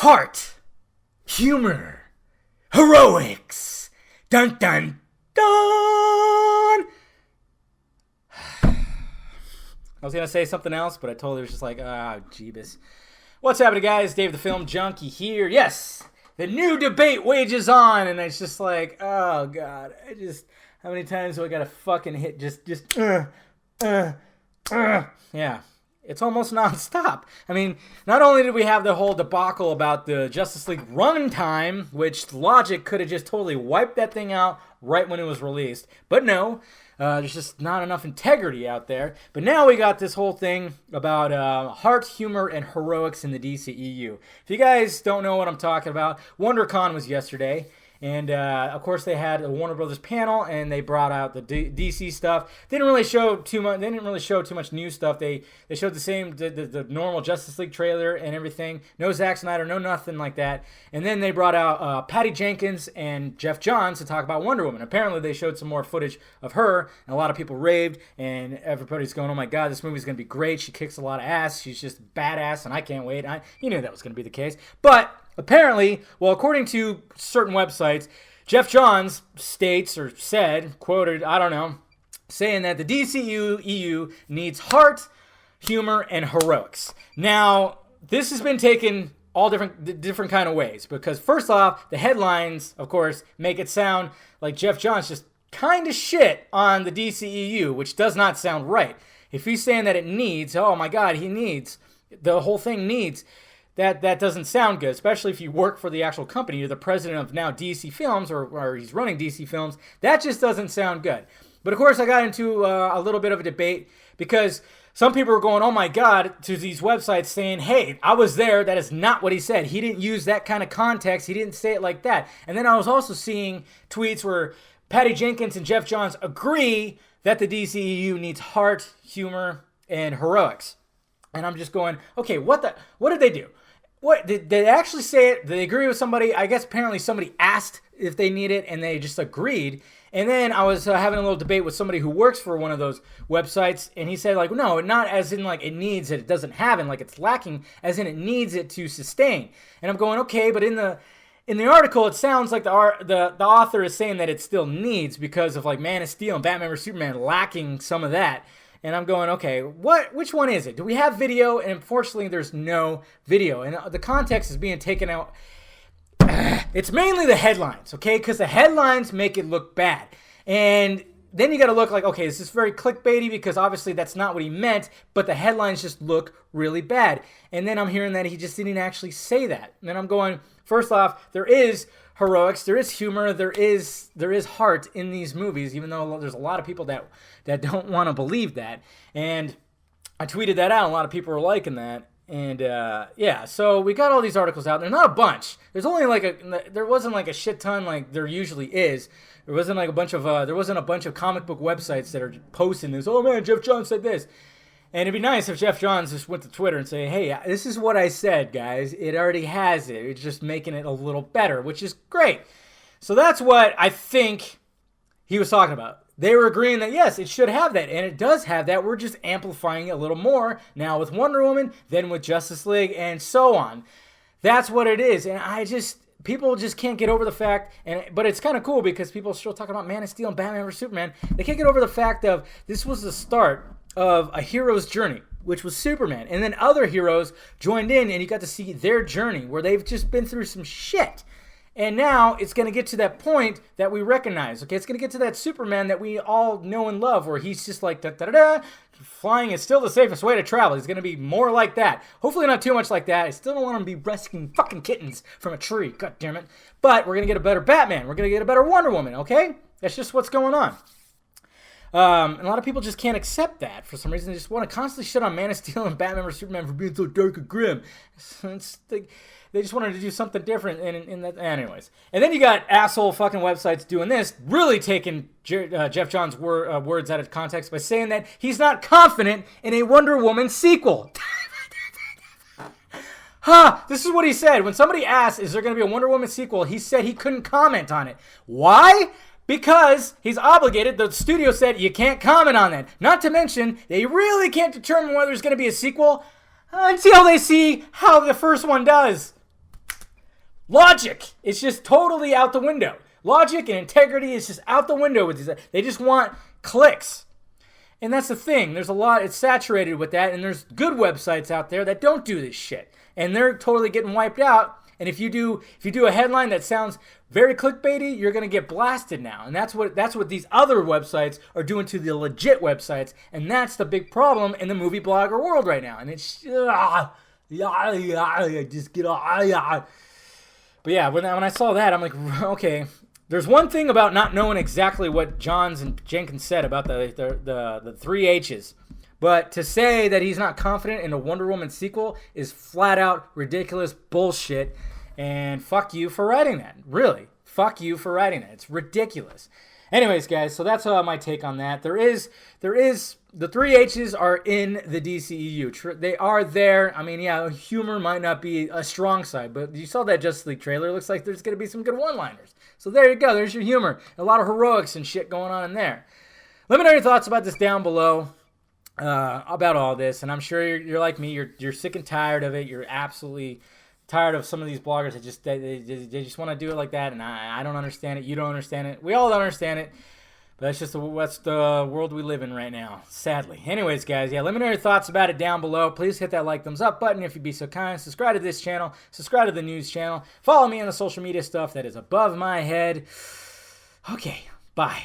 heart, humor, heroics. Dun dun dun. I was going to say something else, but I totally was just like, jeebus. What's happening, guys? Dave the Film Junkie here. Yes, the new debate wages on, and it's just like, oh, God. How many times do I got to fucking hit yeah. It's almost nonstop. I mean, not only did we have the whole debacle about the Justice League runtime, which logic could have just totally wiped that thing out right when it was released, but no, there's just not enough integrity out there. But now we got this whole thing about heart, humor, and heroics in the DCEU. If you guys don't know what I'm talking about, WonderCon was yesterday. And, of course, they had a Warner Brothers panel, and they brought out the DC stuff. They didn't really show too much new stuff. They showed the normal Justice League trailer and everything. No Zack Snyder, no nothing like that. And then they brought out Patty Jenkins and Jeff Johns to talk about Wonder Woman. Apparently, they showed some more footage of her, and a lot of people raved, and everybody's going, oh, my God, this movie's going to be great. She kicks a lot of ass. She's just badass, and I can't wait. You knew that was going to be the case. But apparently, well, according to certain websites, Jeff Johns states or said, quoted, I don't know, saying that the DCEU needs heart, humor, and heroics. Now, this has been taken all different kind of ways because first off, the headlines, of course, make it sound like Jeff Johns just kind of shit on the DCEU, which does not sound right. If he's saying that it needs, oh my God, the whole thing needs. That doesn't sound good, especially if you work for the actual company. You're the president of now DC Films, or he's running DC Films. That just doesn't sound good. But of course, I got into a little bit of a debate because some people were going, oh my God, to these websites saying, hey, I was there. That is not what he said. He didn't use that kind of context. He didn't say it like that. And then I was also seeing tweets where Patty Jenkins and Jeff Johns agree that the DCEU needs heart, humor, and heroics. And I'm just going, okay, what did they do? What did they actually say it? Did they agree with somebody? I guess apparently somebody asked if they need it and they just agreed. And then I was having a little debate with somebody who works for one of those websites, and he said like, no, not as in like it needs it doesn't have it, like it's lacking, as in it needs it to sustain. And I'm going, okay, but in the article it sounds like the author is saying that it still needs because of like Man of Steel and Batman vs Superman lacking some of that. And I'm going, okay, which one is it? Do we have video? And unfortunately, there's no video. And the context is being taken out. It's mainly the headlines, okay? Because the headlines make it look bad. And then you got to look like, okay, this is very clickbaity because obviously that's not what he meant, but the headlines just look really bad. And then I'm hearing that he just didn't actually say that. And then I'm going, first off, there is heroics, there is humor, there is heart in these movies, even though there's a lot of people that don't want to believe that. And I tweeted that out, a lot of people were liking that. And yeah, so we got all these articles out. There's not a bunch. There's only there wasn't like a shit ton like there usually is. There wasn't like a bunch of comic book websites that are posting this. Oh man, Jeff Johns said this. And it'd be nice if Jeff Johns just went to Twitter and say, hey, this is what I said, guys. It already has it. It's just making it a little better, which is great. So that's what I think he was talking about. They were agreeing that, yes, it should have that, and it does have that. We're just amplifying it a little more now with Wonder Woman, then with Justice League, and so on. That's what it is, and people just can't get over the fact, but it's kind of cool because people are still talking about Man of Steel and Batman vs Superman. They can't get over the fact of this was the start of a hero's journey, which was Superman. And then other heroes joined in, and you got to see their journey where they've just been through some shit. And now it's going to get to that point that we recognize. Okay, it's going to get to that Superman that we all know and love where he's just like, da-da-da-da, flying is still the safest way to travel. He's going to be more like that. Hopefully not too much like that. I still don't want him to be rescuing fucking kittens from a tree. God damn it. But we're going to get a better Batman. We're going to get a better Wonder Woman, okay? That's just what's going on. And a lot of people just can't accept that for some reason. They just want to constantly shit on Man of Steel and Batman vs Superman for being so dark and grim. They just wanted to do something different. In that, anyways. And then you got asshole fucking websites doing this, really taking Jeff Johns' words out of context by saying that he's not confident in a Wonder Woman sequel. This is what he said. When somebody asked, is there going to be a Wonder Woman sequel, he said he couldn't comment on it. Why? Because he's obligated. The studio said you can't comment on that. Not to mention, they really can't determine whether there's going to be a sequel until they see how the first one does. Logic is just totally out the window. Logic and integrity is just out the window with these. They just want clicks. And that's the thing. There's a lot, it's saturated with that, and there's good websites out there that don't do this shit. And they're totally getting wiped out. And if you do a headline that sounds very clickbaity, you're going to get blasted now. And that's what these other websites are doing to the legit websites. And that's the big problem in the movie blogger world right now. And it's just get But yeah, when I saw that, I'm like, okay. There's one thing about not knowing exactly what Johns and Jenkins said about the three H's. But to say that he's not confident in a Wonder Woman sequel is flat out ridiculous bullshit. And fuck you for writing that. Really. Fuck you for writing that. It's ridiculous. Anyways, guys, so that's my take on that. There is the three H's are in the DCEU. They are there. I mean, yeah, humor might not be a strong side, but you saw that Justice League trailer. It looks like there's going to be some good one-liners. So there you go. There's your humor. A lot of heroics and shit going on in there. Let me know your thoughts about this down below, about all this. And I'm sure you're like me. You're sick and tired of it. You're absolutely tired of some of these bloggers that they just want to do it like that. And I don't understand it. You don't understand it. We all don't understand it. But that's just what's the world we live in right now, sadly. Anyways, guys, yeah, let me know your thoughts about it down below. Please hit that like, thumbs up button if you'd be so kind. Subscribe to this channel. Subscribe to the news channel. Follow me on the social media stuff that is above my head. Okay, bye.